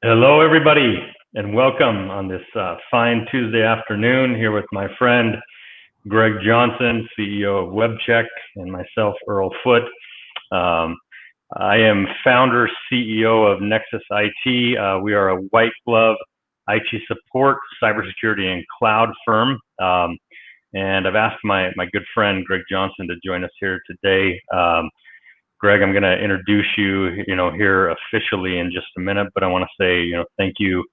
Hello, everybody, and welcome on this fine Tuesday afternoon here with my friend Greg Johnson, CEO of Webcheck, and myself, Earl Foote. I am founder, CEO of Nexus IT. We are a white glove IT support, cybersecurity, and cloud firm. And I've asked my good friend Greg Johnson to join us here today. Greg, I'm going to introduce you, here officially in just a minute, but I want to say, thank you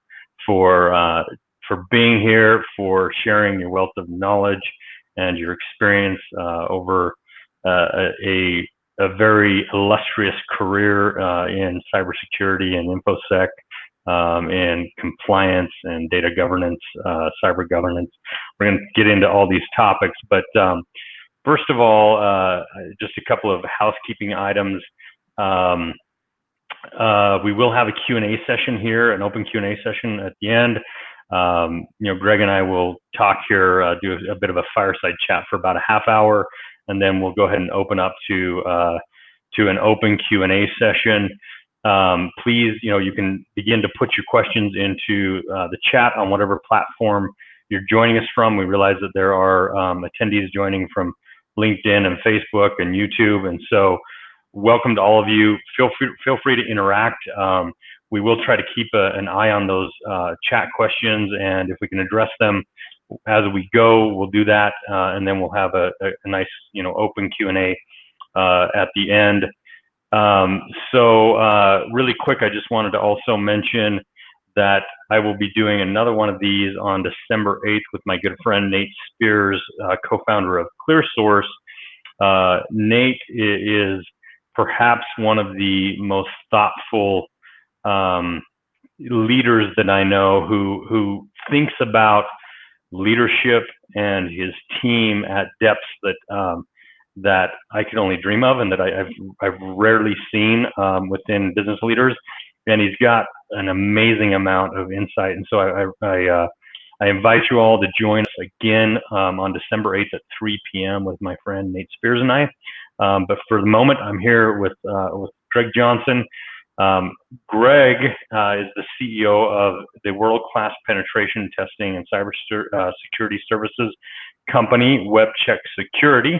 for being here, for sharing your wealth of knowledge and your experience over a very illustrious career in cybersecurity and InfoSec, and compliance and data governance, cyber governance. We're going to get into all these topics, but first of all, just a couple of housekeeping items. We will have a Q&A session here, an open Q&A session at the end. Greg and I will talk here, do a bit of a fireside chat for about a half hour, and then we'll go ahead and open up to an open Q&A session. Please, you can begin to put your questions into the chat on whatever platform you're joining us from. We realize that there are attendees joining from LinkedIn and Facebook and YouTube, and so welcome to all of you. Feel free to interact. We will try to keep an eye on those chat questions, and if we can address them as we go, we'll do that, and then we'll have a nice open Q&A at the end. So really quick, I just wanted to also mention that I will be doing another one of these on December 8th with my good friend Nate Spears, co-founder of ClearSource. Nate is perhaps one of the most thoughtful leaders that I know, who thinks about leadership and his team at depths that I could only dream of, and that I've rarely seen within business leaders. And he's got an amazing amount of insight. And so I invite you all to join us again on December 8th at 3 p.m. with my friend Nate Spears and I. But for the moment, I'm here with Greg Johnson. Greg is the CEO of the world-class penetration testing and cybersecurity services company, Webcheck Security.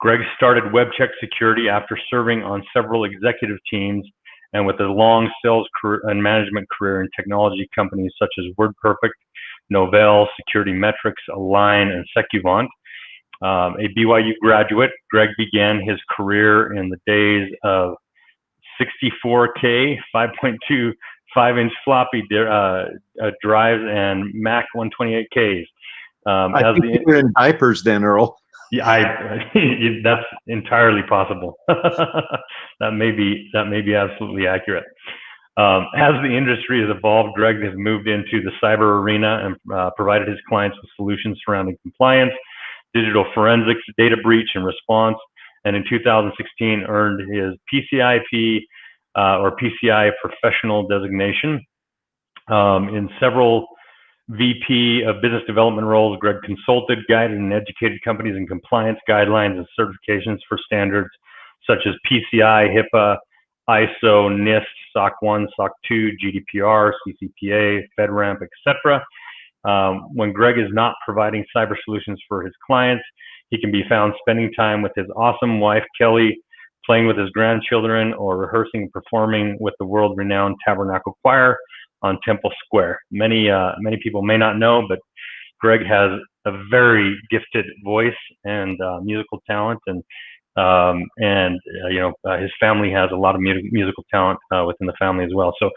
Greg started Webcheck Security after serving on several executive teams and with a long sales career and management career in technology companies such as WordPerfect, Novell, Security Metrics, Align, and Secuvant. A BYU graduate, Greg began his career in the days of 64K, 5.2 5-inch floppy drives and Mac 128Ks. I think you were in diapers then, Earl. Yeah, that's entirely possible. That may be absolutely accurate. As the industry has evolved, Greg has moved into the cyber arena and provided his clients with solutions surrounding compliance, digital forensics, data breach and response, and in 2016 earned his PCIP or PCI professional designation. In several VP of business development roles, Greg consulted, guided, and educated companies in compliance guidelines and certifications for standards such as PCI, HIPAA, ISO, NIST, SOC 1, SOC 2, GDPR, CCPA, FedRAMP, etc. When Greg is not providing cyber solutions for his clients, he can be found spending time with his awesome wife, Kelly, playing with his grandchildren, or rehearsing and performing with the world-renowned Tabernacle Choir on Temple Square. Many people may not know, but Greg has a very gifted voice and musical talent, and his family has a lot of musical talent within the family as well. So,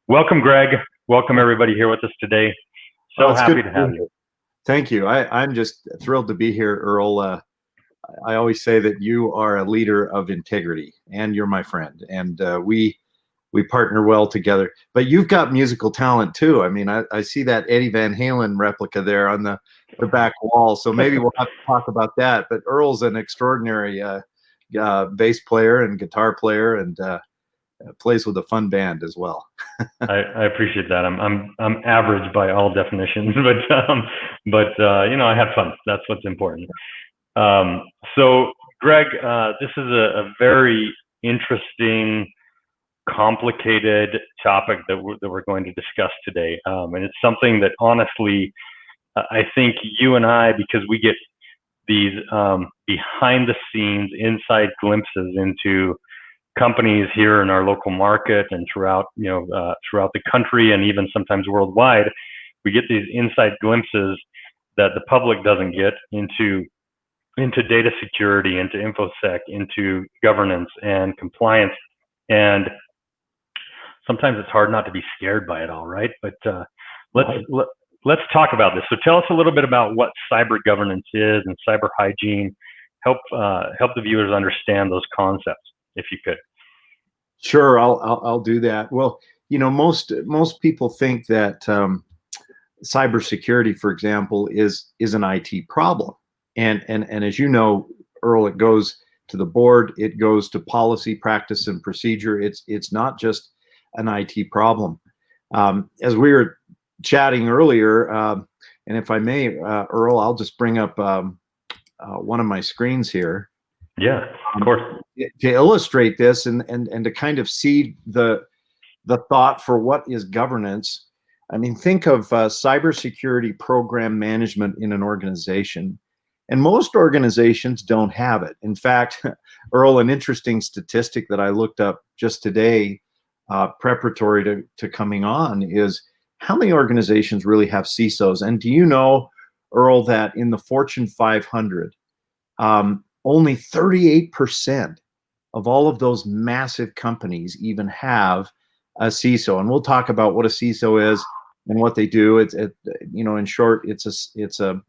welcome, Greg. Welcome everybody here with us today. So happy to have you. Thank you. I'm just thrilled to be here, Earl. I always say that you are a leader of integrity, and you're my friend, and we partner well together. But you've got musical talent too. I mean, I see that Eddie Van Halen replica there on the back wall. So maybe we'll have to talk about that. But Earl's an extraordinary bass player and guitar player, and plays with a fun band as well. I appreciate that. I'm average by all definitions, but I have fun. That's what's important. So Greg, this is a very interesting complicated topic that we're going to discuss today, and it's something that honestly, I think you and I, because we get these behind the scenes inside glimpses into companies here in our local market and throughout throughout the country and even sometimes worldwide, we get these inside glimpses that the public doesn't get into data security, into infosec, into governance and compliance. And sometimes it's hard not to be scared by it all, right? But let's talk about this. So tell us a little bit about what cyber governance is and cyber hygiene. Help the viewers understand those concepts, if you could. Sure, I'll do that. Well, most people think that cybersecurity, for example, is an IT problem, and as you know, Earl, it goes to the board, it goes to policy, practice, and procedure. It's not just an IT problem. As we were chatting earlier, and if I may, Earl, I'll just bring up one of my screens here. Yeah, of course. To illustrate this and to kind of seed the thought for what is governance. I mean, think of cybersecurity program management in an organization, and most organizations don't have it. In fact, Earl, an interesting statistic that I looked up just today, preparatory to coming on, is how many organizations really have CISOs? And do you know, Earl, that in the Fortune 500, only 38% of all of those massive companies even have a CISO? And we'll talk about what a CISO is and what they do. In short, it's a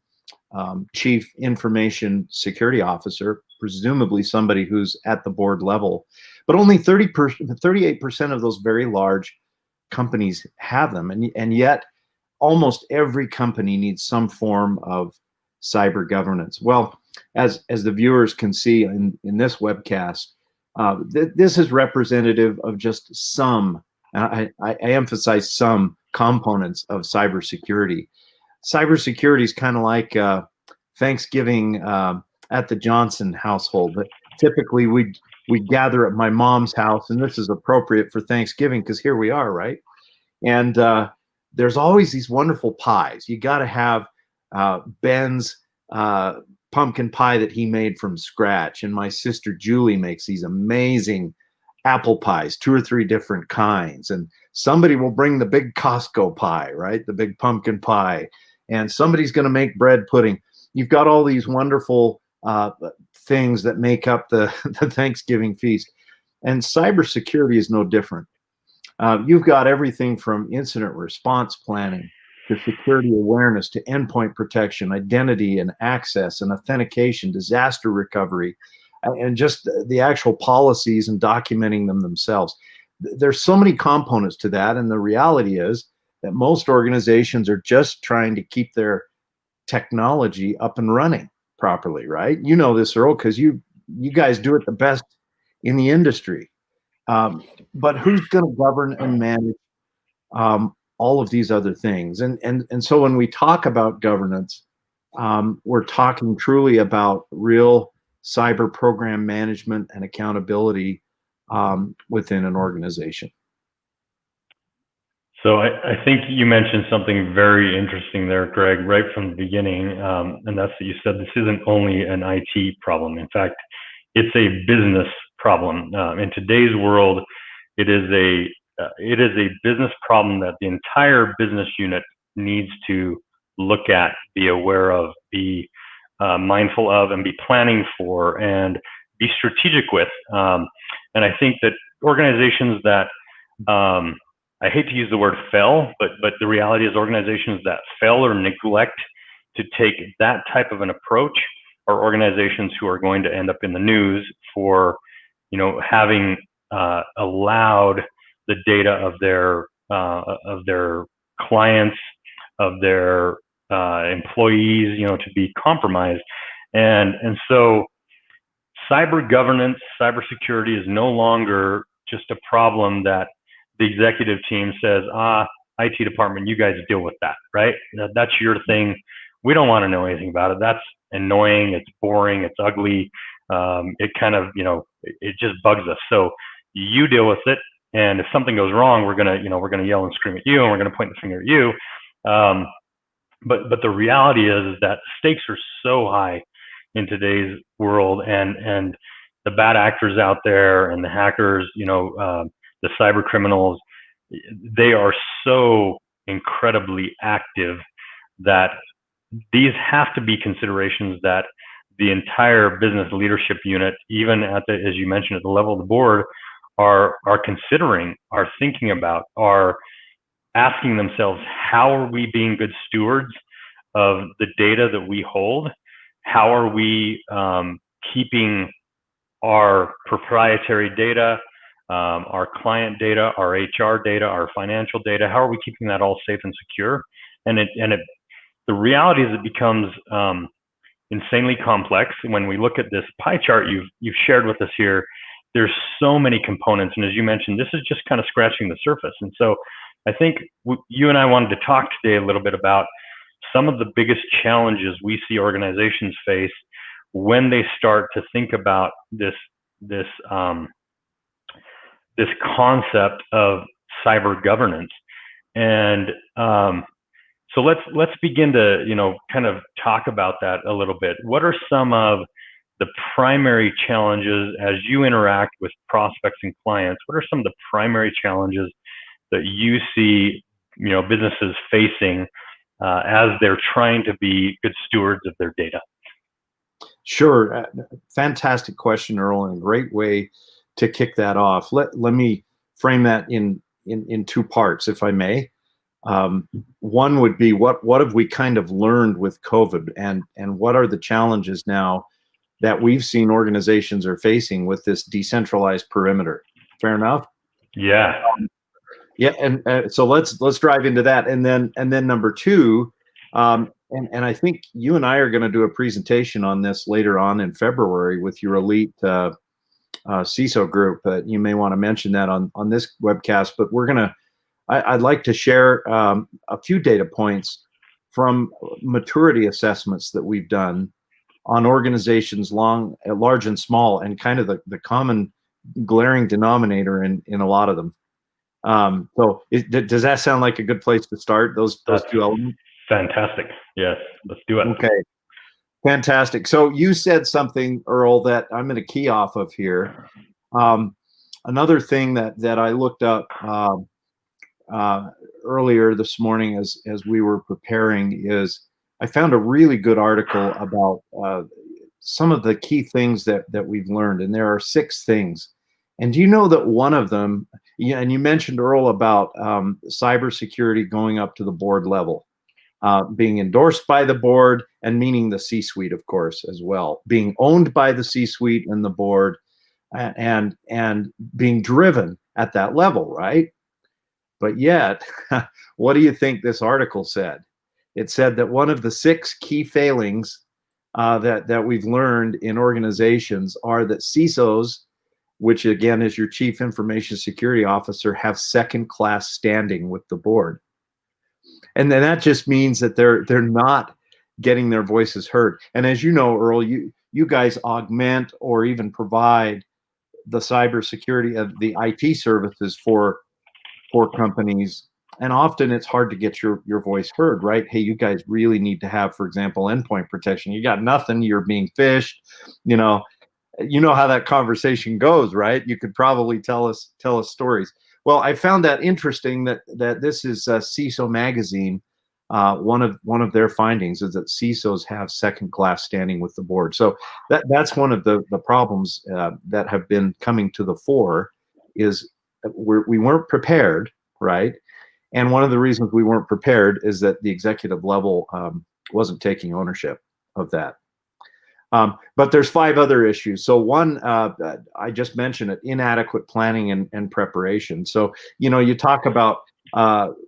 chief information security officer, presumably somebody who's at the board level. But only 38% of those very large companies have them, and yet almost every company needs some form of cyber governance. Well, as the viewers can see in this webcast, this is representative of just some, I emphasize some, components of cybersecurity. Cybersecurity is kind of like Thanksgiving at the Johnson household. But typically we gather at my mom's house, and this is appropriate for Thanksgiving because here we are, right? And there's always these wonderful pies. You got to have Ben's pumpkin pie that he made from scratch, and my sister Julie makes these amazing apple pies, 2 or 3 different kinds, and somebody will bring the big Costco pie, right, the big pumpkin pie, and somebody's going to make bread pudding. You've got all these wonderful things that make up the Thanksgiving feast, and cybersecurity is no different. You've got everything from incident response planning to security awareness, to endpoint protection, identity and access and authentication, disaster recovery, and just the actual policies and documenting them themselves. There's so many components to that, and the reality is that most organizations are just trying to keep their technology up and running properly, right? You know this, Earl, because you guys do it the best in the industry. But who's going to govern and manage all of these other things? And so when we talk about governance, we're talking truly about real cyber program management and accountability within an organization. So I think you mentioned something very interesting there, Greg, right from the beginning, and that's that you said this isn't only an IT problem. In fact, it's a business problem. In today's world, it is a business problem that the entire business unit needs to look at, be aware of, be mindful of, and be planning for, and be strategic with. And I think that organizations that I hate to use the word fail, but the reality is organizations that fail or neglect to take that type of an approach are organizations who are going to end up in the news for, having allowed the data of their clients, of their employees, to be compromised. And so cyber governance, cybersecurity is no longer just a problem that the executive team says, IT department, you guys deal with that, right? That's your thing. We don't want to know anything about it. That's annoying. It's boring. It's ugly. It kind of, it just bugs us. So you deal with it. And if something goes wrong, we're gonna yell and scream at you, and we're gonna point the finger at you. But the reality is that stakes are so high in today's world, and the bad actors out there and the hackers, the cyber criminals, they are so incredibly active that these have to be considerations that the entire business leadership unit, even at the, as you mentioned, at the level of the board, are considering, are thinking about, are asking themselves, how are we being good stewards of the data that we hold? How are we keeping our proprietary data, our client data, our HR data, our financial data? How are we keeping that all safe and secure? And the reality is it becomes insanely complex. When we look at this pie chart you've shared with us here, there's so many components, and as you mentioned, this is just kind of scratching the surface. And so I think you and I wanted to talk today a little bit about some of the biggest challenges we see organizations face when they start to think about this concept of cyber governance. And so let's begin to kind of talk about that a little bit. What are some of the primary challenges as you interact with prospects and clients? What are some of the primary challenges that you see businesses facing as they're trying to be good stewards of their data? Sure. Fantastic question, Earl, and a great way to kick that off. Let me frame that in two parts, if I may. One would be what have we kind of learned with COVID, and what are the challenges now that we've seen organizations are facing with this decentralized perimeter? Fair enough? Yeah. Yeah, and so let's drive into that, and then number two, and I think you and I are going to do a presentation on this later on in February with your elite CISO group. You may want to mention that on this webcast, but I'd like to share a few data points from maturity assessments that we've done on organizations large and small, and kind of the common glaring denominator in a lot of them. So does that sound like a good place to start, those two elements? Fantastic. Yes, let's do it. Okay, fantastic. So you said something, Earl, that I'm going to key off of here. Another thing that I looked up earlier this morning as we were preparing is I found a really good article about some of the key things that we've learned, and there are 6 things. And do you know that one of them, and you mentioned, Earl, about cybersecurity going up to the board level, being endorsed by the board, and meaning the C-suite, of course, as well, being owned by the C-suite and the board, and being driven at that level, right? But yet, what do you think this article said? It said that one of the 6 key failings that we've learned in organizations are that CISOs, which again is your Chief Information Security Officer, have second-class standing with the board. And then that just means that they're not getting their voices heard. And as you know, Earl, you guys augment or even provide the cybersecurity of the IT services for companies, and often it's hard to get your voice heard, right? Hey, you guys really need to have, for example, endpoint protection. You got nothing, you're being phished. You know how that conversation goes, right? You could probably tell us stories. Well, I found that interesting that this is CISO magazine. One of their findings is that CISOs have second-class standing with the board. So that's one of the problems that have been coming to the fore, is we weren't prepared, right? And one of the reasons we weren't prepared is that the executive level wasn't taking ownership of that. But there's 5 other issues. So one, I just mentioned it, inadequate planning and preparation. So, you talk about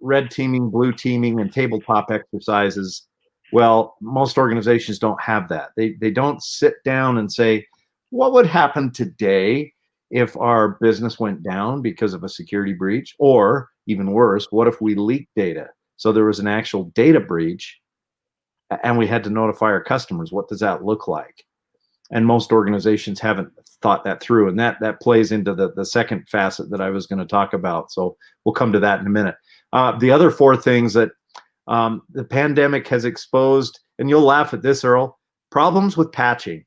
red teaming, blue teaming, and tabletop exercises. Well, most organizations don't have that. They don't sit down and say, what would happen today if our business went down because of a security breach? Or even worse, what if we leaked data? So there was an actual data breach and we had to notify our customers. What does that look like? And most organizations haven't thought that through, and that plays into the second facet that I was going to talk about. So we'll come to that in a minute. The other four things that the pandemic has exposed, and you'll laugh at this, Earl, problems with patching.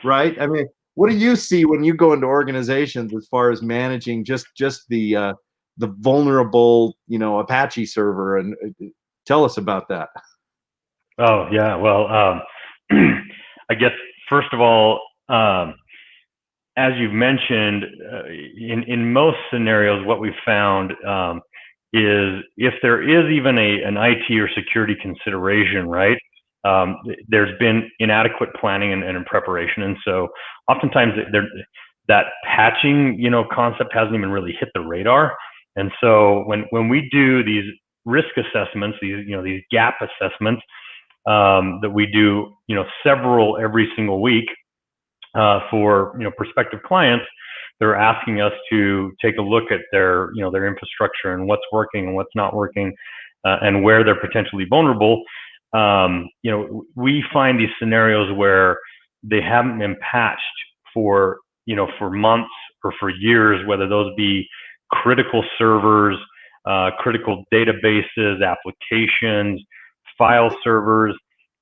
Right? I mean, what do you see when you go into organizations as far as managing just the vulnerable, Apache server? And tell us about that. Oh yeah, well, I guess first of all, as you've mentioned, in most scenarios, what we've found is if there is even an IT or security consideration, right? There's been inadequate planning and preparation, and so oftentimes that patching, concept hasn't even really hit the radar. And so when we do these risk assessments, these gap assessments that we do, several every single week for prospective clients, they're asking us to take a look at their their infrastructure and what's working and what's not working, and where they're potentially vulnerable. We find these scenarios where they haven't been patched for for months or for years, whether those be critical servers, critical databases, applications, file servers,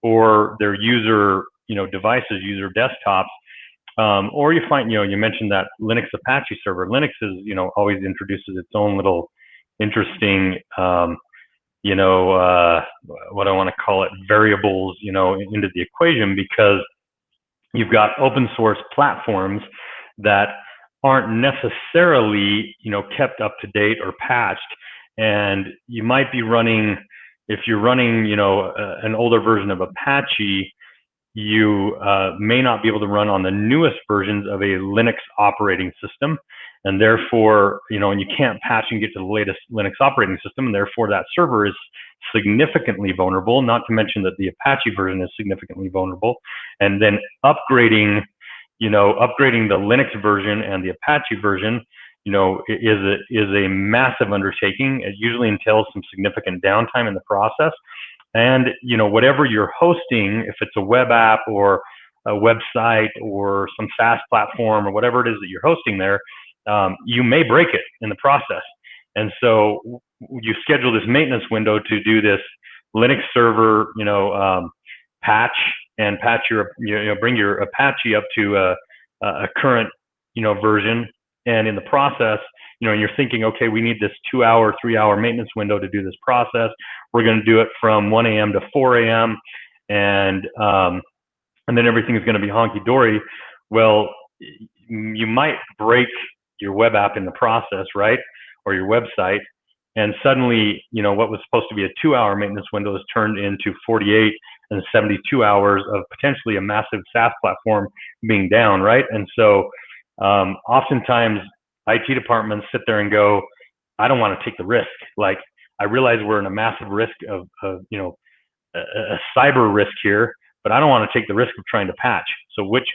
or their user devices, user desktops. Or you find, you mentioned that Linux Apache server. Linux is, always introduces its own little interesting, what I want to call it, variables, into the equation, because you've got open source platforms that aren't necessarily, kept up to date or patched. And you might be running, if you're running, an older version of Apache, you may not be able to run on the newest versions of a Linux operating system, and therefore, and you can't patch and get to the latest Linux operating system, and therefore that server is significantly vulnerable, not to mention that the Apache version is significantly vulnerable. And then upgrading the Linux version and the Apache version, is a massive undertaking. It usually entails some significant downtime in the process. And whatever you're hosting, if it's a web app or a website or some SaaS platform or whatever it is that you're hosting there, you may break it in the process. And so you schedule this maintenance window to do this Linux server, patch, and patch bring your Apache up to a current, version. And in the process, you're thinking, okay, we need this 2-hour, 3-hour maintenance window to do this process. We're going to do it from 1 a.m. to 4 a.m. And then everything is going to be honky dory. Well, you might break your web app in the process, right? Or your website. And suddenly, what was supposed to be a 2-hour maintenance window is turned into 48 and 72 hours of potentially a massive SaaS platform being down, right? And so oftentimes IT departments sit there and go, I don't want to take the risk. Like, I realize we're in a massive risk of a cyber risk here, but I don't want to take the risk of trying to patch. So which,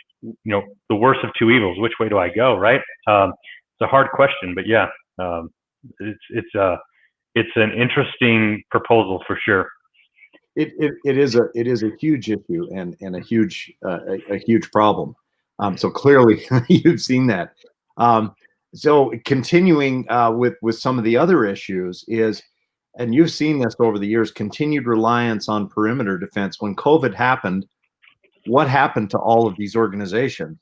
the worst of two evils, which way do I go, right? It's a hard question, but yeah, it's an interesting proposal for sure. It is a huge issue and a huge problem. So clearly you've seen that. So continuing with some of the other issues is, and you've seen this over the years, continued reliance on perimeter defense. When COVID happened, what happened to all of these organizations?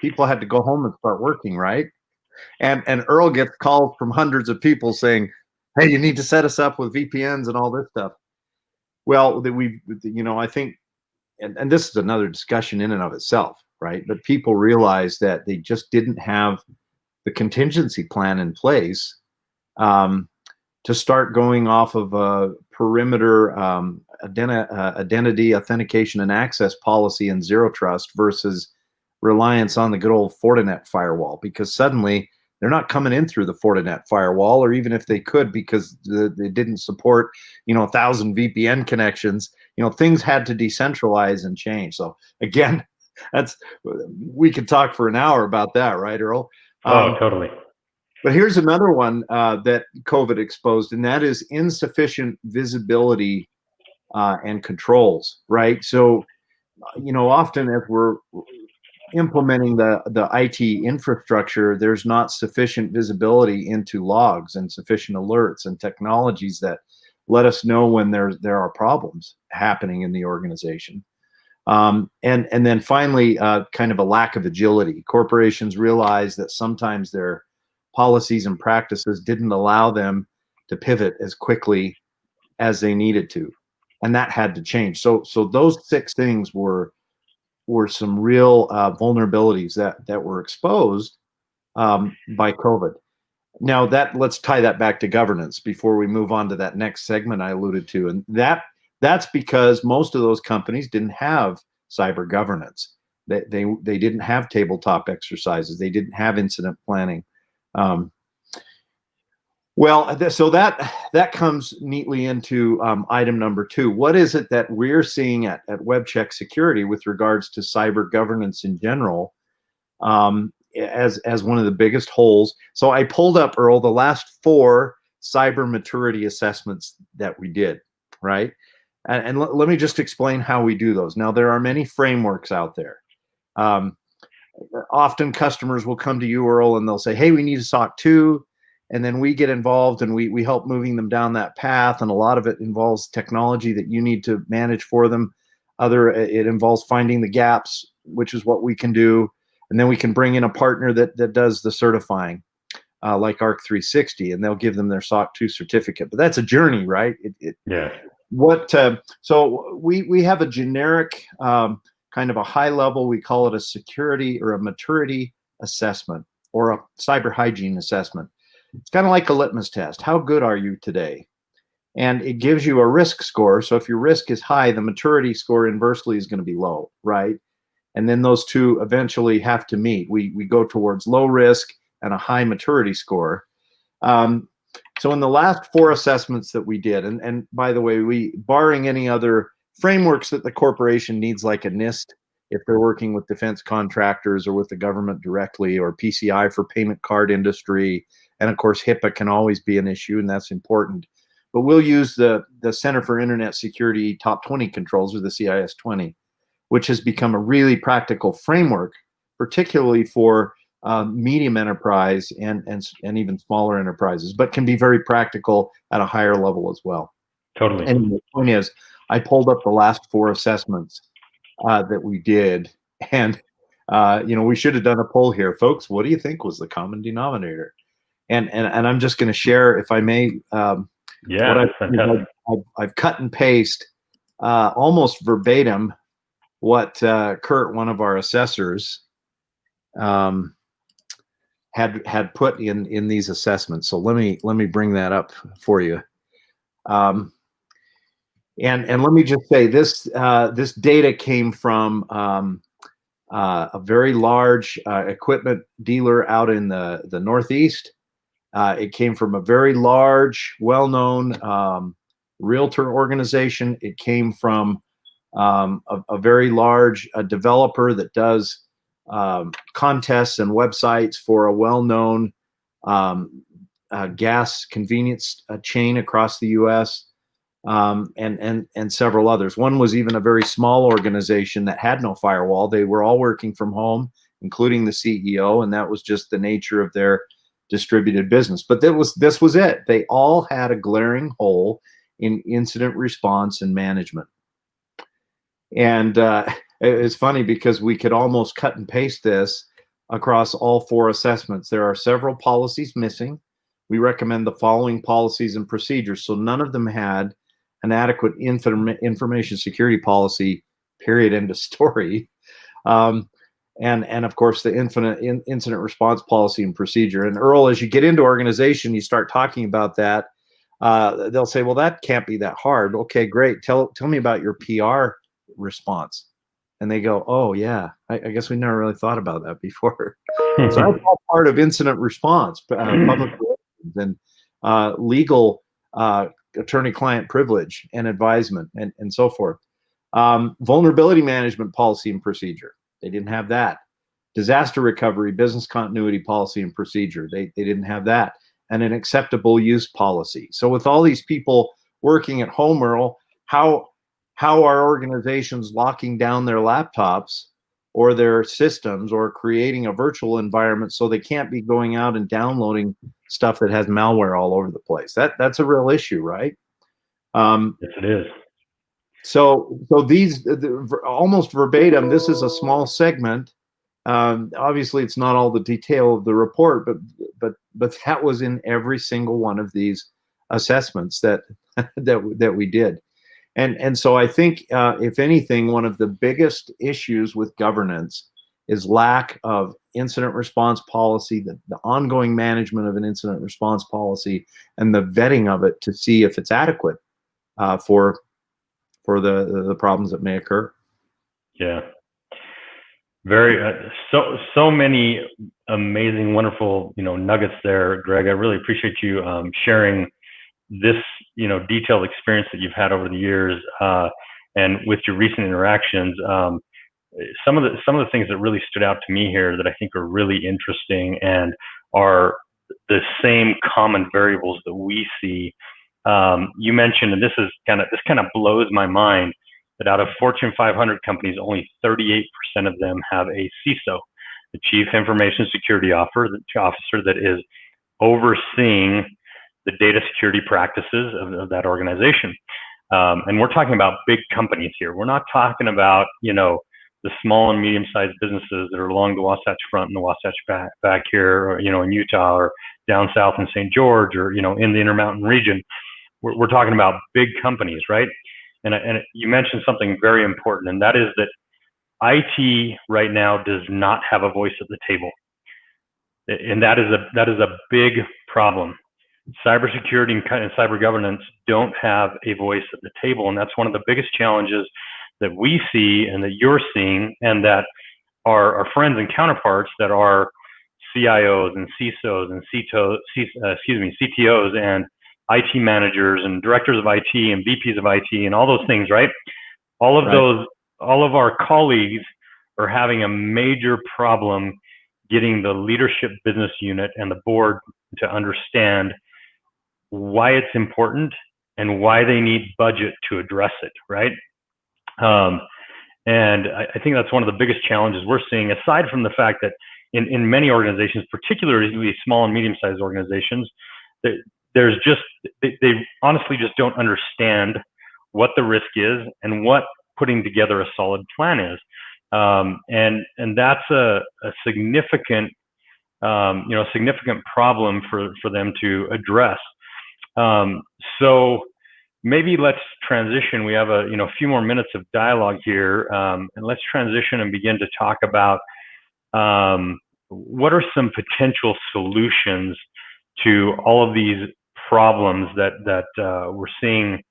People had to go home and start working, right? And Earl gets calls from hundreds of people saying, hey, you need to set us up with VPNs and all this stuff. Well, I think, and this is another discussion in and of itself, right? But people realized that they just didn't have the contingency plan in place to start going off of a perimeter identity, authentication, and access policy and zero trust versus reliance on the good old Fortinet firewall, because suddenly they're not coming in through the Fortinet firewall, or even if they could, because they didn't support 1,000 VPN connections. Things had to decentralize and change. So again, we could talk for an hour about that, right, Earl? Oh, totally. But here's another one that COVID exposed, and that is insufficient visibility and controls, right? So often as we're implementing the IT infrastructure, there's not sufficient visibility into logs and sufficient alerts and technologies that let us know when there are problems happening in the organization. And then finally, kind of a lack of agility. Corporations realize that sometimes their policies and practices didn't allow them to pivot as quickly as they needed to, and that had to change. So those 6 things were some real vulnerabilities that were exposed by COVID. Now let's tie that back to governance before we move on to that next segment I alluded to, and that's because most of those companies didn't have cyber governance. They didn't have tabletop exercises. They didn't have incident planning. So that comes neatly into item number 2. What is it that we're seeing at Webcheck Security with regards to cyber governance in general as one of the biggest holes? So I pulled up, Earl, the last 4 cyber maturity assessments that we did, right? And let me just explain how we do those. Now, there are many frameworks out there. Often customers will come to you, Earl, and they'll say, hey, we need a SOC 2. And then we get involved and we help moving them down that path. And a lot of it involves technology that you need to manage for them. It involves finding the gaps, which is what we can do. And then we can bring in a partner that does the certifying, like ARC360, and they'll give them their SOC 2 certificate. But that's a journey, right? Yeah. So we have a generic kind of a high level, we call it a security or a maturity assessment or a cyber hygiene assessment. It's kind of like a litmus test. How good are you today? And it gives you a risk score. So if your risk is high, the maturity score inversely is going to be low, right? And then those two eventually have to meet. We go towards low risk and a high maturity score. So in the last 4 assessments that we did, and by the way, barring any other frameworks that the corporation needs, like a NIST, if they're working with defense contractors or with the government directly, or PCI for payment card industry, and of course HIPAA can always be an issue, and that's important. But we'll use the Center for Internet Security Top 20 Controls, or the CIS 20, which has become a really practical framework, particularly for medium enterprise and even smaller enterprises, but can be very practical at a higher level as well. Totally. And the point is, I pulled up the last 4 assessments that we did, and we should have done a poll here, folks. What do you think was the common denominator? And I'm just going to share, if I may, yeah, fantastic. I've cut and paste almost verbatim what Kurt, one of our assessors, had put in these assessments. So let me bring that up for you. And let me just say this data came from a very large equipment dealer out in the Northeast. It came from a very large, well-known realtor organization. It came from a very large developer that does contests and websites for a well-known gas convenience chain across the U.S. And several others. One was even a very small organization that had no firewall. They were all working from home, including the CEO, and that was just the nature of their distributed business. But this was it. They all had a glaring hole in incident response and management. And it's funny because we could almost cut and paste this across all 4 assessments. There are several policies missing. We recommend the following policies and procedures. So none of them had an adequate information security policy, period, end of story. And of course, the incident response policy and procedure. And Earl, as you get into organization, you start talking about that. They'll say, well, that can't be that hard. Okay, great. Tell me about your PR response. And they go, oh yeah, I guess we never really thought about that before. So that's all part of incident response, public relations and legal attorney-client privilege and advisement and so forth. Vulnerability management policy and procedure. They didn't have that. Disaster recovery, business continuity policy and procedure. They didn't have that. And an acceptable use policy. So with all these people working at home, Earl, how how are organizations locking down their laptops or their systems or creating a virtual environment so they can't be going out and downloading stuff that has malware all over the place? That's a real issue, right? Yes, it is. So these almost verbatim. This is a small segment. Obviously, it's not all the detail of the report, but that was in every single one of these assessments that that we did. And so I think, if anything, one of the biggest issues with governance is lack of incident response policy, the ongoing management of an incident response policy, and the vetting of it to see if it's adequate for the problems that may occur. Yeah. Very so many amazing, wonderful, nuggets there, Greg. I really appreciate you sharing this, detailed experience that you've had over the years, and with your recent interactions. Some of the things that really stood out to me here that I think are really interesting and are the same common variables that we see. You mentioned, and this kind of blows my mind, that out of Fortune 500 companies, only 38% of them have a CISO, the Chief Information Security Officer, that is overseeing the data security practices of that organization. And we're talking about big companies here. We're not talking about, the small and medium-sized businesses that are along the Wasatch Front and the Wasatch back here, or, in Utah, or down south in St. George, or, in the Intermountain region. We're talking about big companies, right? And you mentioned something very important, and that is that IT right now does not have a voice at the table, and that is a big problem. Cybersecurity and cyber governance don't have a voice at the table, and that's one of the biggest challenges that we see and that you're seeing, and that our friends and counterparts that are CIOs and CISOs and CTOs and IT managers and directors of IT and VPs of IT and all those things, right? All of our colleagues are having a major problem getting the leadership business unit and the board to understand why it's important and why they need budget to address it, right? And I think that's one of the biggest challenges we're seeing, aside from the fact that in many organizations, particularly small and medium-sized organizations, they honestly just don't understand what the risk is and what putting together a solid plan is. And that's a significant, significant problem for them to address. So maybe let's transition. We have a few more minutes of dialogue here, and let's transition and begin to talk about what are some potential solutions to all of these problems that we're seeing.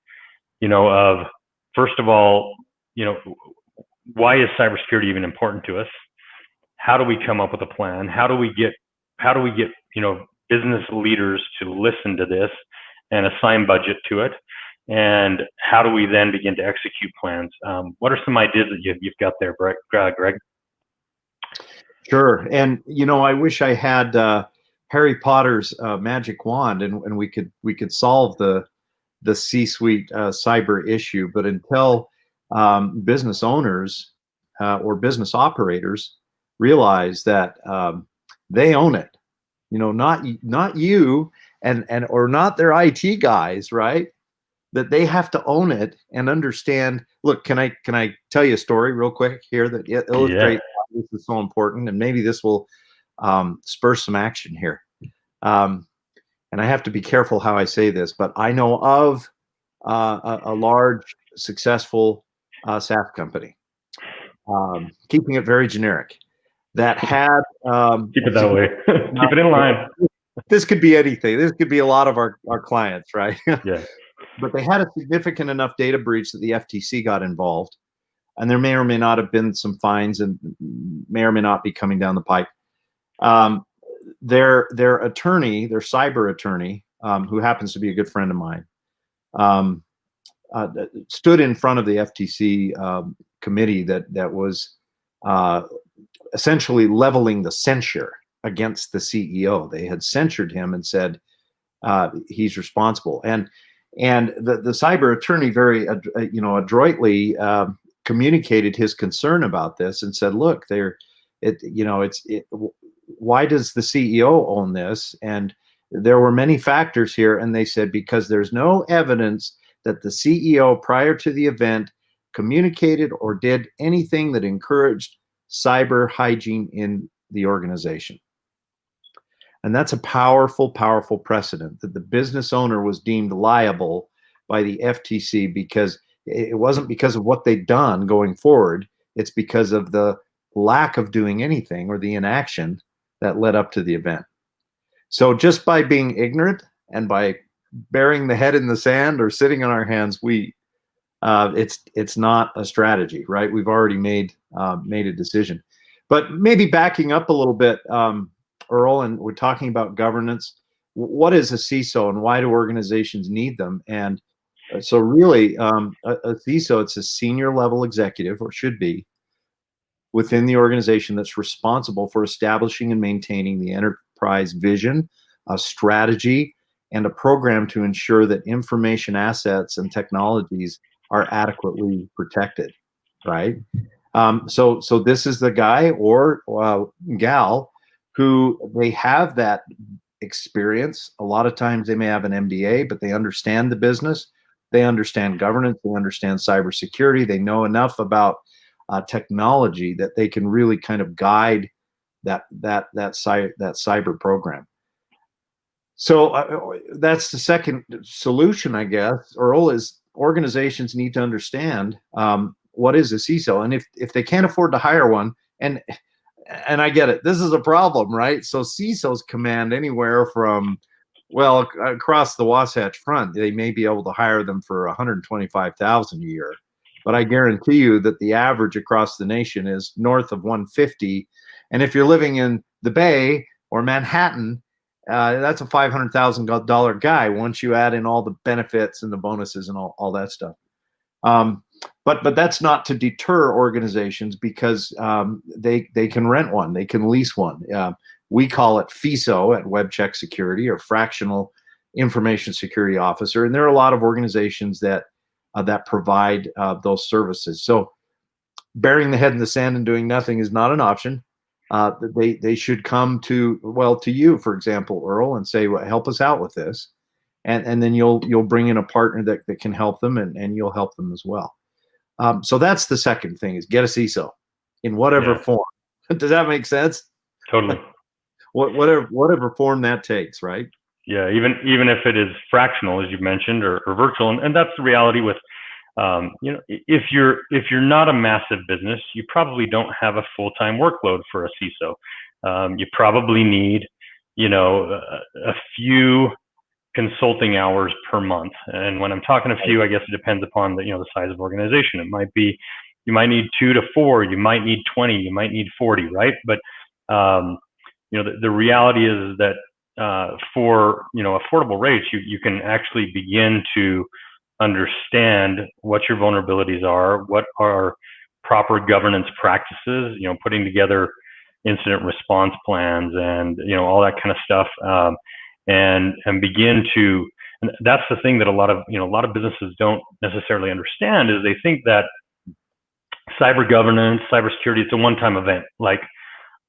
Of, first of all, why is cybersecurity even important to us? How do we come up with a plan? How do we get business leaders to listen to this and assign budget to it? And how do we then begin to execute plans? What are some ideas that you've got there, Greg? Sure. And I wish I had Harry Potter's magic wand, and we could solve the C-suite cyber issue. But until business owners or business operators realize that they own it, not you and or not their IT guys, right? That they have to own it and understand. Look, can I tell you a story real quick here that illustrates why this is so important, and maybe this will spur some action here. And I have to be careful how I say this, but I know of a large, successful SaaS company, keeping it very generic, that had keep it that way. Keep it in line. This could be anything. This could be a lot of our clients, right? Yeah. But they had a significant enough data breach that the FTC got involved, and there may or may not have been some fines, and may or may not be coming down the pipe. Their attorney, their cyber attorney, who happens to be a good friend of mine, stood in front of the FTC committee that was essentially leveling the censure against the CEO. They had censured him and said he's responsible. And And the cyber attorney very adroitly communicated his concern about this and said, look, why does the CEO own this? And there were many factors here, and they said because there's no evidence that the CEO prior to the event communicated or did anything that encouraged cyber hygiene in the organization. And that's a powerful, powerful precedent that the business owner was deemed liable by the FTC because it wasn't because of what they'd done going forward. It's because of the lack of doing anything or the inaction that led up to the event. So just by being ignorant and by burying the head in the sand or sitting on our hands, it's not a strategy, right? We've already made a decision. But maybe backing up a little bit, Earl, and we're talking about governance. What is a CISO and why do organizations need them? And so really, a CISO, it's a senior level executive, or should be, within the organization that's responsible for establishing and maintaining the enterprise vision, a strategy, and a program to ensure that information assets and technologies are adequately protected, right? So this is the guy or gal who they have that experience. A lot of times they may have an MBA, but they understand the business, they understand governance, they understand cybersecurity, they know enough about technology that they can really kind of guide that cyber program. So that's the second solution, I guess, Earl, is organizations need to understand what is a CISO, and if they can't afford to hire one, and I get it, this is a problem, right? So CISOs command anywhere from, well, across the Wasatch Front, they may be able to hire them for $125,000 a year, but I guarantee you that the average across the nation is north of 150, and if you're living in the Bay or Manhattan, that's a $500,000 guy once you add in all the benefits and the bonuses and all that stuff. But that's not to deter organizations because they can rent one, they can lease one. We call it FISO at Webcheck Security, or Fractional Information Security Officer, and there are a lot of organizations that provide those services. So burying the head in the sand and doing nothing is not an option. They should come to you, for example, Earl, and say, well, help us out with this. And then you'll bring in a partner that can help them, and you'll help them as well. So that's the second thing, is get a CISO in whatever form. Does that make sense? Totally. Whatever form that takes, right? Yeah, even if it is fractional, as you mentioned, or virtual, and that's the reality with, if you're not a massive business, you probably don't have a full-time workload for a CISO. You probably need, a few consulting hours per month. And when I'm talking a few, I guess it depends upon the size of organization. It might be, you might need 2 to 4, you might need 20, you might need 40, right? But the reality is that for affordable rates, you can actually begin to understand what your vulnerabilities are, what are proper governance practices, putting together incident response plans and all that kind of stuff, and begin to. And that's the thing that a lot of businesses don't necessarily understand, is they think that cyber governance, cybersecurity, it's a one-time event. Like,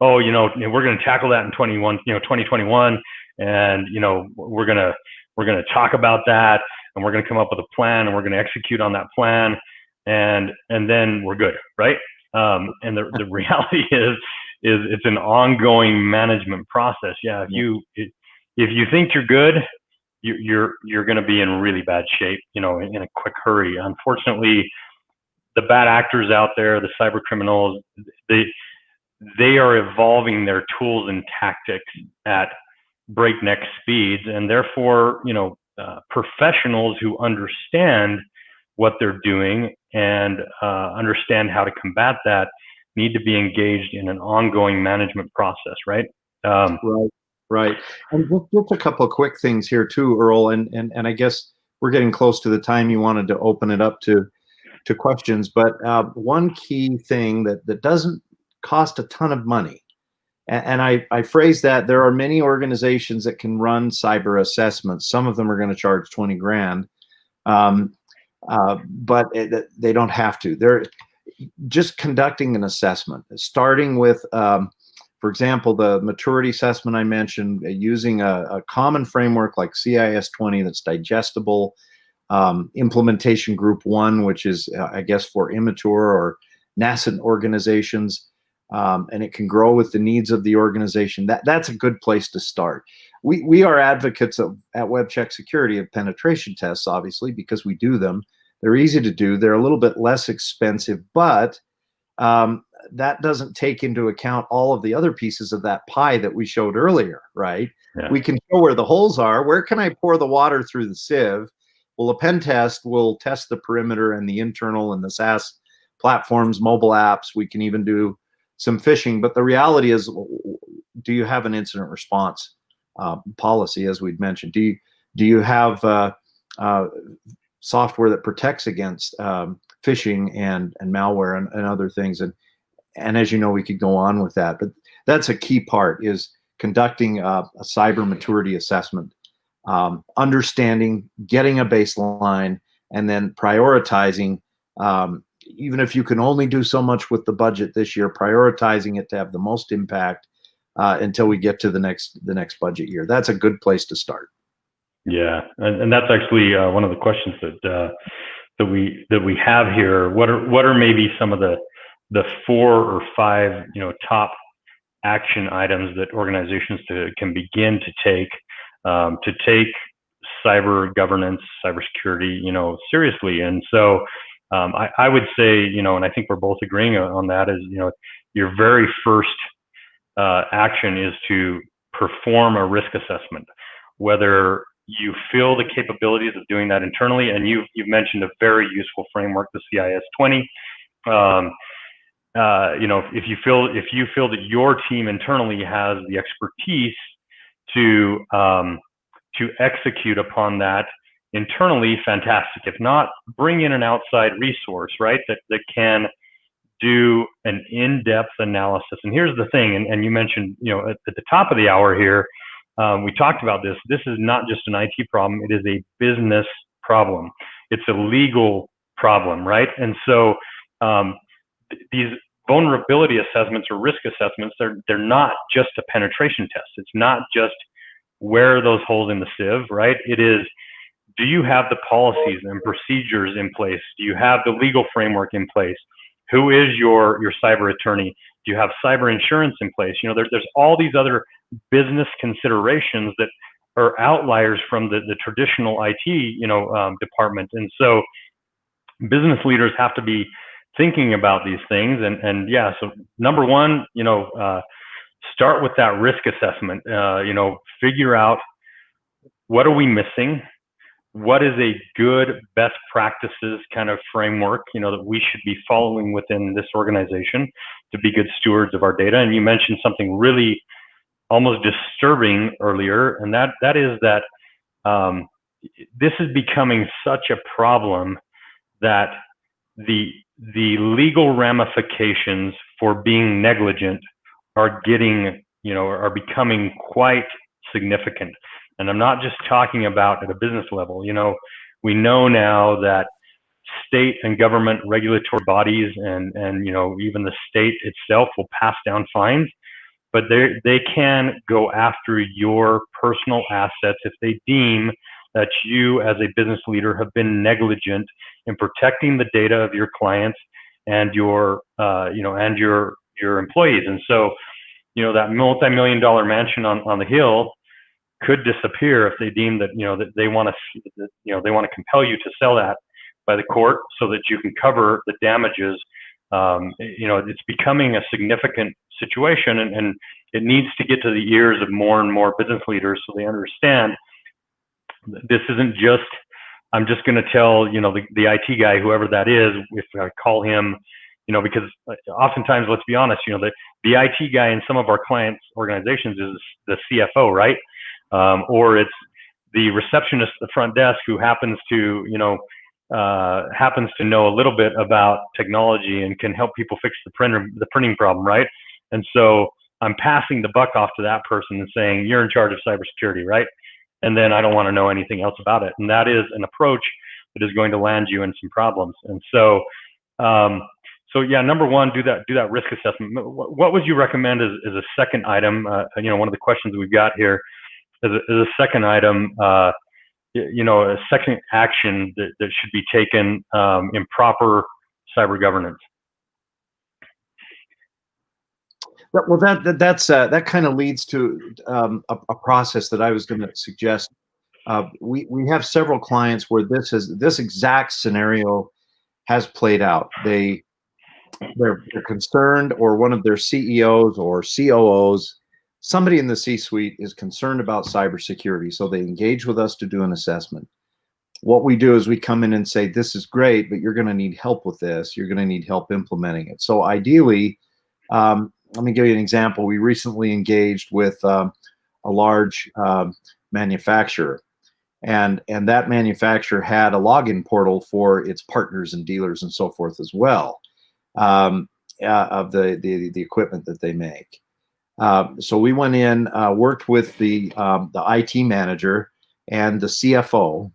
oh, we're going to tackle that in 2021, and we're going to talk about that, and we're going to come up with a plan, and we're going to execute on that plan, and then we're good, right? And the reality is it's an ongoing management process. Yeah, if you think you're good, you're going to be in really bad shape, in a quick hurry. Unfortunately, the bad actors out there, the cyber criminals, they are evolving their tools and tactics at breakneck speeds, and therefore, professionals who understand what they're doing and understand how to combat that need to be engaged in an ongoing management process, right? Right. And just a couple of quick things here too, Earl, and I guess we're getting close to the time you wanted to open it up to questions, but one key thing that doesn't cost a ton of money, and I phrase that, there are many organizations that can run cyber assessments. Some of them are going to charge 20 grand. Um, but they don't have to. They're just conducting an assessment, starting with, for example, the maturity assessment I mentioned, using a common framework like CIS-20 that's digestible, implementation group 1, which is, I guess, for immature or nascent organizations, and it can grow with the needs of the organization. That's a good place to start. We are advocates at Webcheck Security of penetration tests, obviously, because we do them. They're easy to do. They're a little bit less expensive, but that doesn't take into account all of the other pieces of that pie that we showed earlier, right? Yeah. We can show where the holes are. Where can I pour the water through the sieve? Well, a pen test will test the perimeter and the internal and the SaaS platforms, mobile apps. We can even do some phishing. But the reality is, do you have an incident response policy, as we'd mentioned? Do you have software that protects against phishing and malware and other things? And as you know, we could go on with that, but that's a key part, is conducting a cyber maturity assessment, understanding, getting a baseline, and then prioritizing. Even if you can only do so much with the budget this year, prioritizing it to have the most impact until we get to the next budget year. That's a good place to start. Yeah, and that's actually one of the questions that we have here. What are maybe some of the 4 or 5 top action items that organizations can begin to take cyber governance, cybersecurity, seriously? And so I would say, and I think we're both agreeing on that, is your very first action is to perform a risk assessment, whether you feel the capabilities of doing that internally. And you've mentioned a very useful framework, the CIS-20. If you feel that your team internally has the expertise to execute upon that internally, fantastic. If not, bring in an outside resource, right, that can do an in-depth analysis. And here's the thing, and you mentioned, at the top of the hour here, we talked about this. This is not just an IT problem. It is a business problem. It's a legal problem, right? And so these vulnerability assessments or risk assessments, they're not just a penetration test. It's not just where are those holes in the sieve, right? It is, do you have the policies and procedures in place? Do you have the legal framework in place? Who is your cyber attorney? Do you have cyber insurance in place? There's all these other business considerations that are outliers from the traditional IT, department. And so business leaders have to be thinking about these things. And yeah, so number one, start with that risk assessment. Figure out, what are we missing? What is a good best practices kind of framework, that we should be following within this organization to be good stewards of our data? And you mentioned something really almost disturbing earlier, and that is that this is becoming such a problem that the legal ramifications for being negligent are becoming quite significant. And I'm not just talking about at a business level. We know now that state and government regulatory bodies and even the state itself will pass down fines, but they can go after your personal assets if they deem that you as a business leader have been negligent in protecting the data of your clients and your employees. And so, that multi-million-dollar mansion on the hill could disappear if they deem that that they want to compel you to sell that by the court so that you can cover the damages. It's becoming a significant situation, and it needs to get to the ears of more and more business leaders so they understand this isn't just, I'm just going to tell the IT guy, whoever that is, if I call him, because oftentimes, let's be honest, the IT guy in some of our clients' organizations is the CFO, right? Or it's the receptionist at the front desk who happens to know a little bit about technology and can help people fix the printing problem, right? And so I'm passing the buck off to that person and saying, you're in charge of cybersecurity, right? And then I don't want to know anything else about it. And that is an approach that is going to land you in some problems. And so, so yeah, number one, do that risk assessment. What would you recommend as a second item? One of the questions we've got here is a second item. A second action that should be taken in proper cyber governance. Well, that kind of leads to a process that I was going to suggest. We have several clients where this exact scenario has played out. They're concerned, or one of their CEOs or COOs, somebody in the C-suite is concerned about cybersecurity, so they engage with us to do an assessment. What we do is we come in and say, this is great, but you're going to need help with this. You're going to need help implementing it. So ideally, let me give you an example. We recently engaged with a large manufacturer, and that manufacturer had a login portal for its partners and dealers and so forth as well, of the equipment that they make. So we went in, worked with the IT manager and the CFO,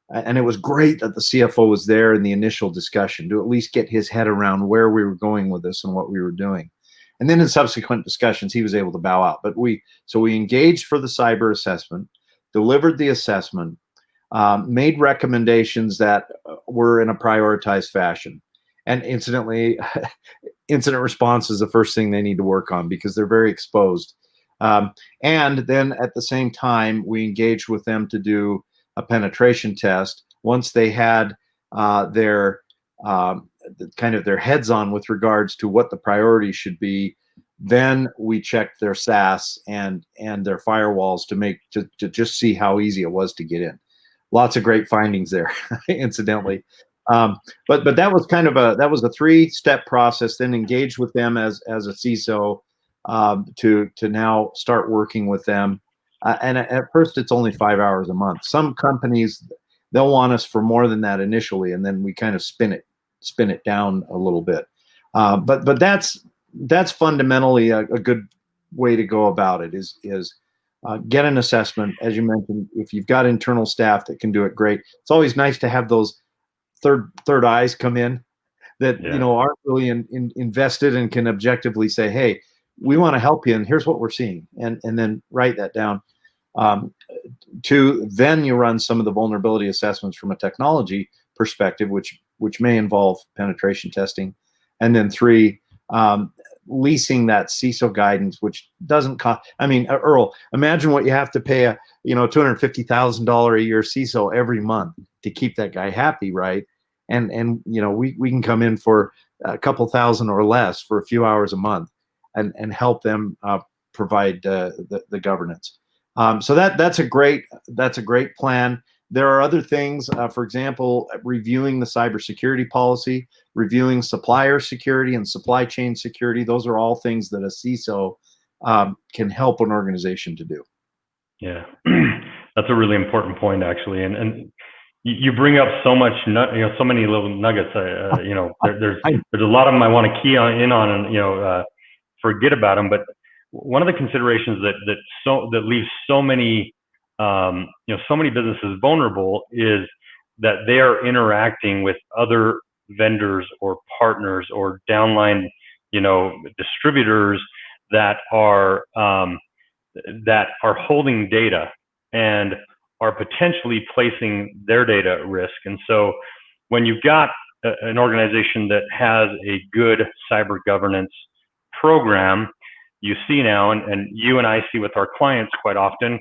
and it was great that the CFO was there in the initial discussion to at least get his head around where we were going with this and what we were doing. And then in subsequent discussions, he was able to bow out. But we engaged for the cyber assessment, delivered the assessment, made recommendations that were in a prioritized fashion. And incidentally, incident response is the first thing they need to work on because they're very exposed. And then at the same time, we engaged with them to do a penetration test. Once they had their kind of their heads on with regards to what the priorities should be, then we checked their SaaS and their firewalls to just see how easy it was to get in. Lots of great findings there, incidentally. But that was kind of a 3-step process. Then engage with them as a CISO to now start working with them. And at first, it's only 5 hours a month. Some companies, they'll want us for more than that initially, and then we kind of spin it down a little bit. But that's fundamentally a good way to go about it. Is get an assessment. As you mentioned, if you've got internal staff that can do it, great. It's always nice to have those third eyes come in that aren't really invested and can objectively say, hey, we want to help you, and here's what we're seeing, and then write that down. Then you run some of the vulnerability assessments from a technology perspective, which may involve penetration testing, and then 3, leasing that CISO guidance, which doesn't cost. I mean, Earl, imagine what you have to pay a $250,000 a year CISO every month to keep that guy happy, right? And we can come in for a couple thousand or less for a few hours a month and help them provide the governance. So that's a great plan. There are other things, for example, reviewing the cybersecurity policy, reviewing supplier security and supply chain security. Those are all things that a CISO can help an organization to do. Yeah, that's a really important point, actually, and you bring up so much, so many little nuggets. There's a lot of them I want to key in on, and forget about them. But one of the considerations that leaves so many so many businesses vulnerable is that they are interacting with other vendors or partners or downline distributors that are holding data and are potentially placing their data at risk. And so when you've got an organization that has a good cyber governance program, you see now, and you and I see with our clients quite often,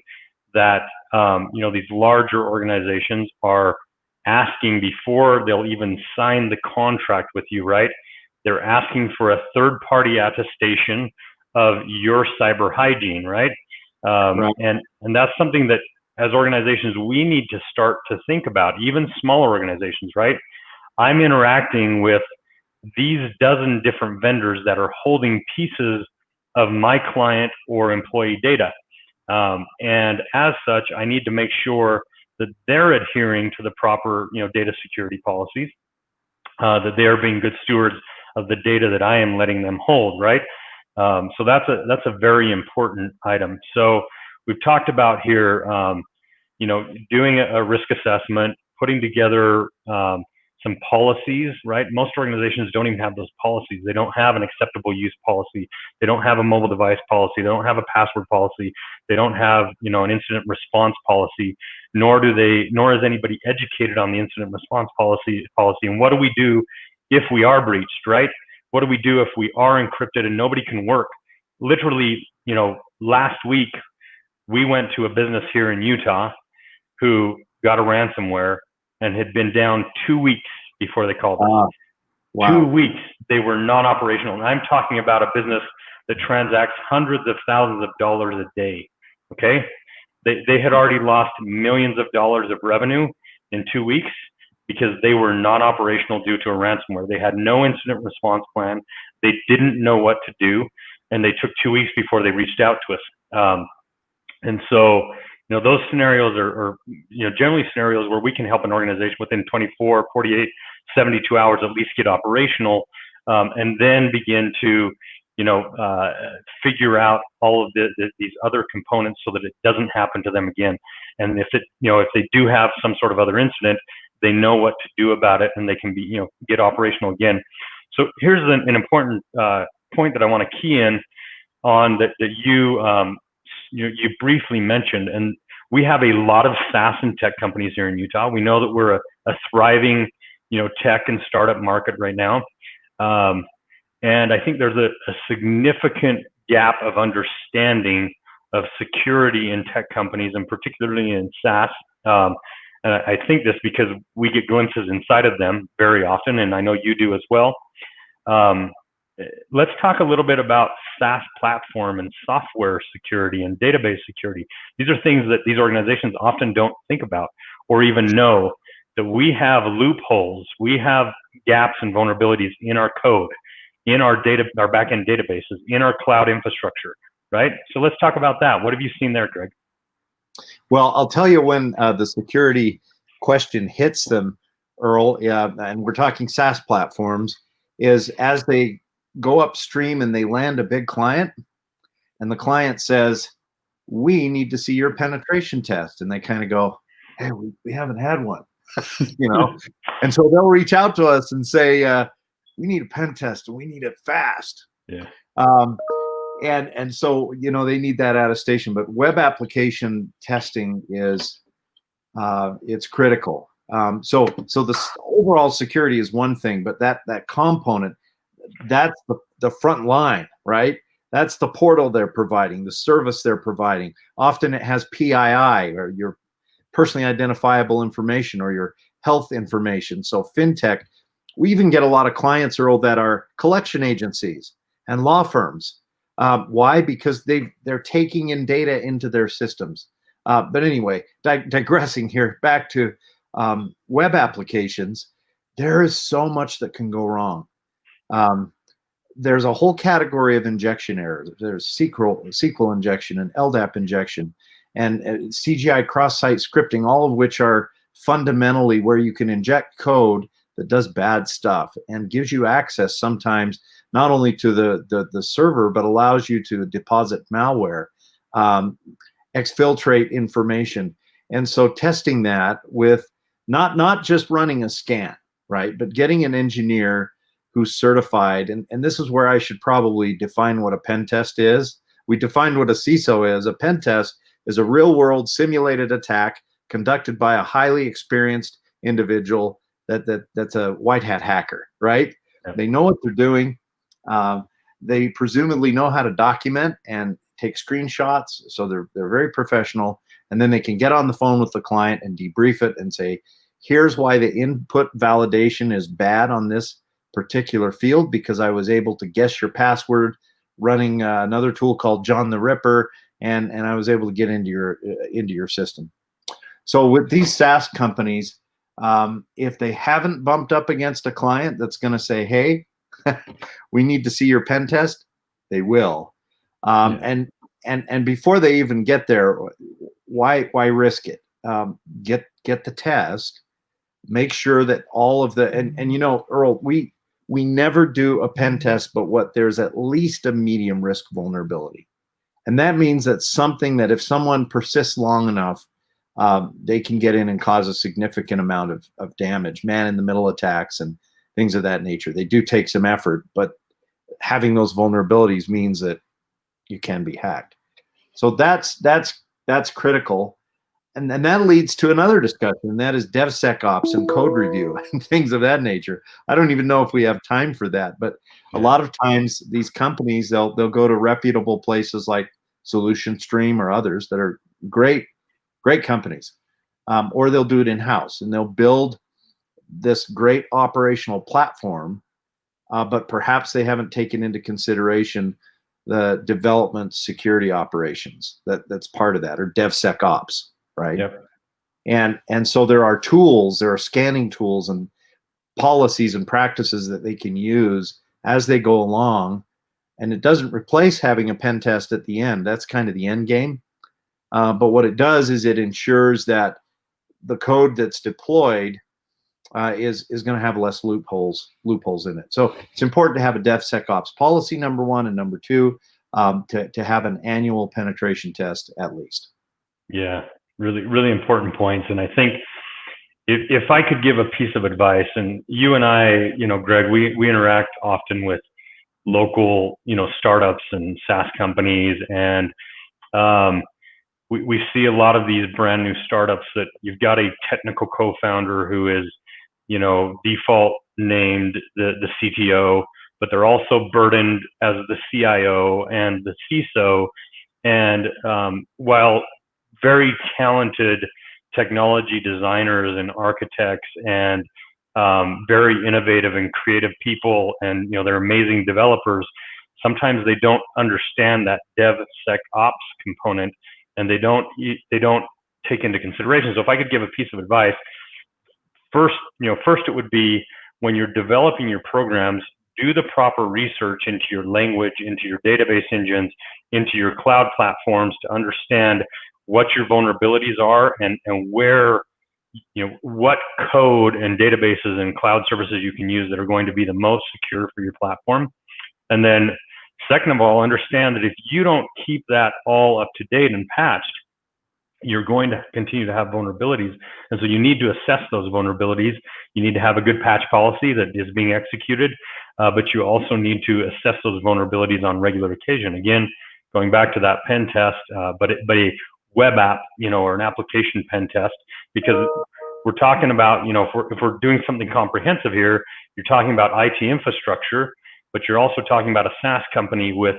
that these larger organizations are asking before they'll even sign the contract with you, right? They're asking for a third-party attestation of your cyber hygiene, right? Right. And that's something that as organizations we need to start to think about, even smaller organizations, right? I'm interacting with these dozen different vendors that are holding pieces of my client or employee data. And as such, I need to make sure that they're adhering to the proper, data security policies, that they are being good stewards of the data that I am letting them hold, right? So that's a very important item. So we've talked about here, doing a risk assessment, putting together some policies, right? Most organizations don't even have those policies. They don't have an acceptable use policy. They don't have a mobile device policy. They don't have a password policy. They don't have, you know, an incident response policy, nor is anybody educated on the incident response policy. And what do we do if we are breached, right? What do we do if we are encrypted and nobody can work? Literally, you know, last week, we went to a business here in Utah who got a ransomware and had been down 2 weeks before they called us. Wow. 2 weeks, they were non-operational. And I'm talking about a business that transacts hundreds of thousands of dollars a day, okay? They had already lost millions of dollars of revenue in 2 weeks because they were non-operational due to a ransomware. They had no incident response plan. They didn't know what to do, and they took 2 weeks before they reached out to us. And so, you know, those scenarios are, you know, generally scenarios where we can help an organization within 24, 48, 72 hours at least get operational, and then begin to, you know, figure out all of these other components so that it doesn't happen to them again. And if they do have some sort of other incident, they know what to do about it, and they can be, you know, get operational again. So here's an important point that I want to key in on that you briefly mentioned, and we have a lot of SaaS and tech companies here in Utah. We know that we're a thriving, you know, tech and startup market right now, and I think there's a significant gap of understanding of security in tech companies, and particularly in SaaS. And I think this because we get glimpses inside of them very often, and I know you do as well. Let's talk a little bit about SaaS platform and software security and database security. These are things that these organizations often don't think about or even know, that we have loopholes, we have gaps and vulnerabilities in our code, in our backend databases, in our cloud infrastructure, right? So let's talk about that. What have you seen there, Greg? Well, I'll tell you when the security question hits them, Earl, and we're talking SaaS platforms, is as they go upstream and they land a big client, and the client says, we need to see your penetration test. And they kind of go, hey, we haven't had one, you know? And so they'll reach out to us and say, we need a pen test and we need it fast. Yeah. And so, you know, they need that attestation, but web application testing is, it's critical. So the overall security is one thing, but that component, that's the front line, right? That's the portal they're providing, the service they're providing. Often it has PII, or your personally identifiable information, or your health information. So fintech, we even get a lot of clients, Earl, that are collection agencies and law firms. Why? Because they're taking in data into their systems. But anyway, digressing here, back to web applications, there is so much that can go wrong. There's a whole category of injection errors. There's SQL injection and LDAP injection and CGI cross-site scripting, all of which are fundamentally where you can inject code that does bad stuff and gives you access sometimes not only to the server, but allows you to deposit malware, exfiltrate information. And so testing that with not just running a scan, right, but getting an engineer who's certified. And this is where I should probably define what a pen test is. We defined what a CISO is. A pen test is a real world simulated attack conducted by a highly experienced individual that's a white hat hacker, right? Yeah. They know what they're doing. They presumably know how to document and take screenshots. So they're very professional. And then they can get on the phone with the client and debrief it and say, here's why the input validation is bad on this particular field, because I was able to guess your password running another tool called John the Ripper, and I was able to get into your system. So with these SaaS companies, if they haven't bumped up against a client that's going to say, hey, we need to see your pen test, they will. And before they even get there, why risk it? Get the test, make sure that all of the, and you know, Earl, we never do a pen test, but there's at least a medium risk vulnerability. And that means that something that if someone persists long enough, they can get in and cause a significant amount of damage, man-in-the-middle attacks and things of that nature. They do take some effort, but having those vulnerabilities means that you can be hacked. So that's critical. And that leads to another discussion, and that is DevSecOps and code review and things of that nature. I don't even know if we have time for that, but a lot of times these companies, they'll go to reputable places like Solution Stream or others that are great companies, or they'll do it in-house, and they'll build this great operational platform, but perhaps they haven't taken into consideration the development security operations that's part of that, or DevSecOps. Right. Yep. And so there are tools, there are scanning tools and policies and practices that they can use as they go along. And it doesn't replace having a pen test at the end. That's kind of the end game. But what it does is it ensures that the code that's deployed is going to have less loopholes in it. So it's important to have a DevSecOps policy, number one, and number two, to have an annual penetration test at least. Yeah, really, really important points. And I think if I could give a piece of advice, and you and I, Greg, we interact often with local, startups and SaaS companies, and we see a lot of these brand new startups that you've got a technical co-founder who is, default named the CTO, but they're also burdened as the CIO and the CISO. And while very talented technology designers and architects and very innovative and creative people, and they're amazing developers, sometimes they don't understand that DevSecOps component, and they don't take into consideration. So if I could give a piece of advice, first it would be, when you're developing your programs, do the proper research into your language, into your database engines, into your cloud platforms, to understand what your vulnerabilities are, and where, what code and databases and cloud services you can use that are going to be the most secure for your platform. And then second of all, understand that if you don't keep that all up to date and patched, you're going to continue to have vulnerabilities. And so you need to assess those vulnerabilities. You need to have a good patch policy that is being executed, but you also need to assess those vulnerabilities on regular occasion. Again, going back to that pen test, but a web app, or an application pen test, because we're talking about, if we're doing something comprehensive here, you're talking about IT infrastructure, but you're also talking about a SaaS company with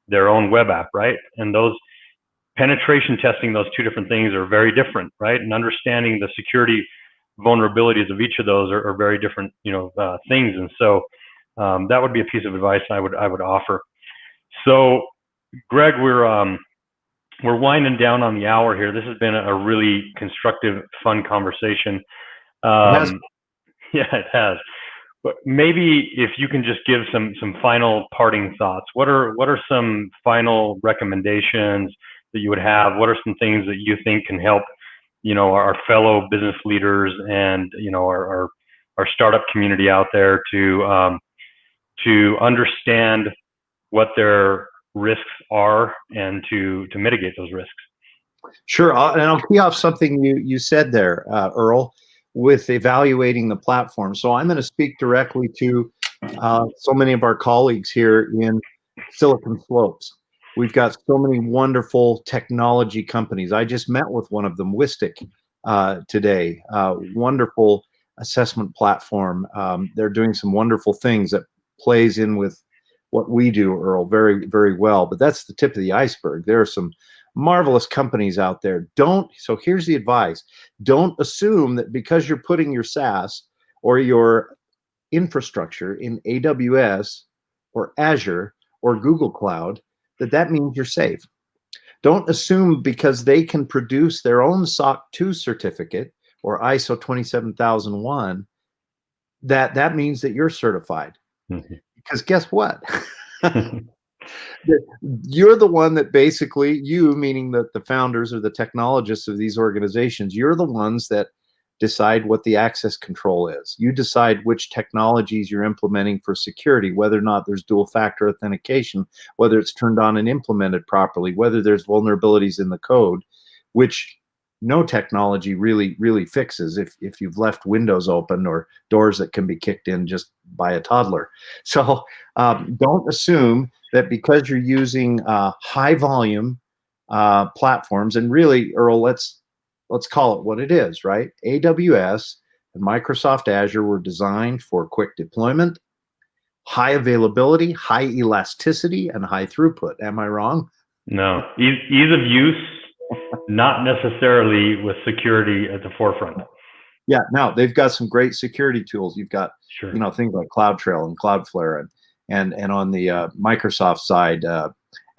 their own web app, right? And those penetration testing, those two different things are very different, right? And understanding the security vulnerabilities of each of those are very different, things. And so that would be a piece of advice I would offer. So, Greg, we're winding down on the hour here. This has been a really constructive, fun conversation. Yeah, it has. But maybe if you can just give some final parting thoughts. What are some final recommendations that you would have? What are some things that you think can help, our fellow business leaders and, our startup community out there to understand what their risks are and to mitigate those risks? Sure, and I'll key off something you said there, Earl, with evaluating the platform. So I'm going to speak directly to so many of our colleagues here in Silicon Slopes. We've got so many wonderful technology companies. I just met with one of them, Wistic, today. Wonderful assessment platform. They're doing some wonderful things that plays in with what we do, Earl, very, very well. But that's the tip of the iceberg. There are some marvelous companies out there. So here's the advice. Don't assume that because you're putting your SaaS or your infrastructure in AWS or Azure or Google Cloud, that means you're safe. Don't assume because they can produce their own SOC 2 certificate or ISO 27001 that means that you're certified. Mm-hmm. Because guess what? You're the one that basically, you, meaning the founders or the technologists of these organizations, you're the ones that decide what the access control is. You decide which technologies you're implementing for security, whether or not there's dual factor authentication, whether it's turned on and implemented properly, whether there's vulnerabilities in the code, which no technology really fixes if you've left windows open or doors that can be kicked in just by a toddler. So don't assume that because you're using high volume platforms, and really, Earl, let's call it what it is, right? AWS and Microsoft Azure were designed for quick deployment, high availability, high elasticity, and high throughput. Am I wrong? No, ease of use, not necessarily with security at the forefront. Yeah, now they've got some great security tools. You've got, Sure. things like CloudTrail and Cloudflare, and on the Microsoft side,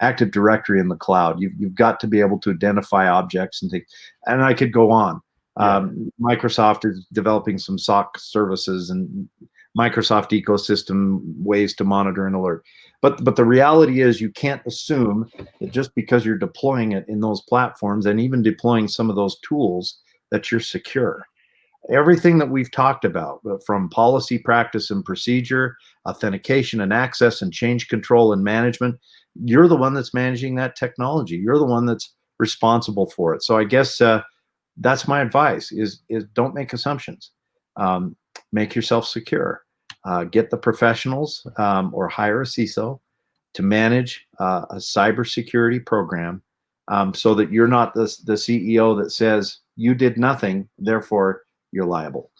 Active Directory in the cloud. You've got to be able to identify objects and things. And I could go on. Yeah. Microsoft is developing some SOC services and Microsoft ecosystem ways to monitor and alert. But the reality is, you can't assume that just because you're deploying it in those platforms and even deploying some of those tools that you're secure. Everything that we've talked about, from policy, practice, and procedure, authentication and access, and change control and management, you're the one that's managing that technology. You're the one that's responsible for it. So I guess that's my advice: is don't make assumptions. Make yourself secure. Get the professionals or hire a CISO to manage a cybersecurity program, so that you're not the CEO that says you did nothing, therefore you're liable.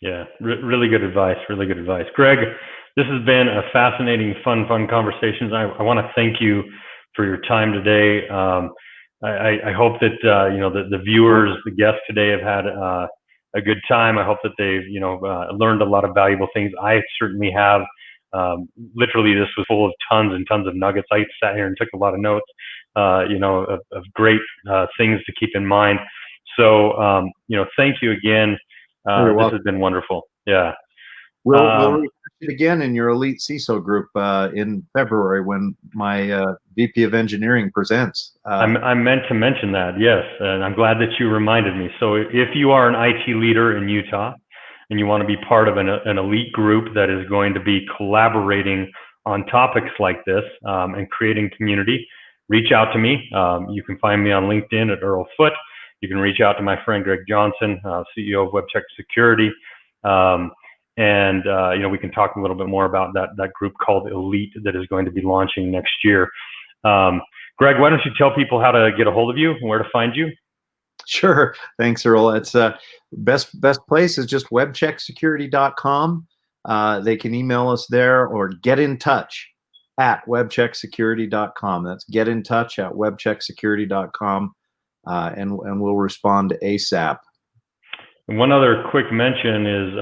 Yeah, really good advice. Really good advice, Greg. This has been a fascinating, fun conversation. I want to thank you for your time today. I hope that the viewers, the guests today, have had a good time. I hope that they've learned a lot of valuable things. I certainly have. Literally, this was full of tons and tons of nuggets. I sat here and took a lot of notes, of great things to keep in mind. So, thank you again. This has been wonderful. Yeah. We'll it again in your elite CISO group in February when my VP of Engineering presents. I meant to mention that, yes, and I'm glad that you reminded me. So if you are an IT leader in Utah and you want to be part of an elite group that is going to be collaborating on topics like this and creating community, reach out to me. You can find me on LinkedIn at Earl Foote. You can reach out to my friend Greg Johnson, CEO of Webcheck Security. We can talk a little bit more about that group called Elite that is going to be launching next year. Greg, why don't you tell people how to get a hold of you and where to find you? Sure. Thanks, Earl. It's best place is just webchecksecurity.com. They can email us there or get in touch at webchecksecurity.com. That's get in touch at webchecksecurity.com, and we'll respond ASAP. And one other quick mention is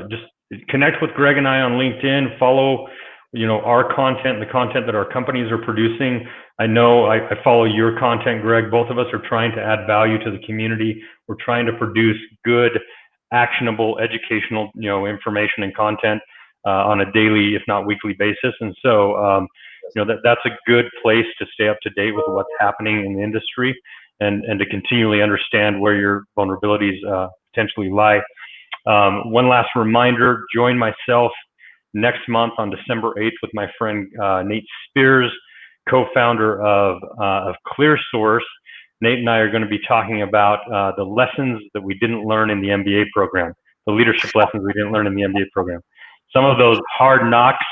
just connect with Greg and I on LinkedIn. Follow, our content, the content that our companies are producing. I know I follow your content, Greg. Both of us are trying to add value to the community. We're trying to produce good, actionable, educational, information and content on a daily, if not weekly basis. And so, that's a good place to stay up to date with what's happening in the industry and to continually understand where your vulnerabilities potentially lie. One last reminder, join myself next month on December 8th with my friend Nate Spears, co-founder of ClearSource. Nate and I are going to be talking about the lessons that we didn't learn in the MBA program, the leadership lessons we didn't learn in the MBA program. Some of those hard knocks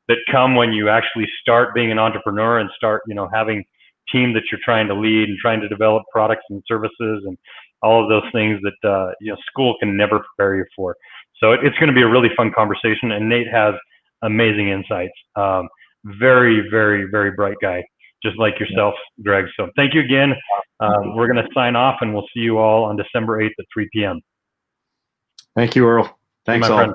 that come when you actually start being an entrepreneur and start, having team that you're trying to lead and trying to develop products and services and all of those things that school can never prepare you for. So it's going to be a really fun conversation, and Nate has amazing insights. Very, very, very bright guy, just like yourself, Greg. So thank you again. We're going to sign off, and we'll see you all on December 8th at 3 p.m. Thank you, Earl. Thanks, my friend.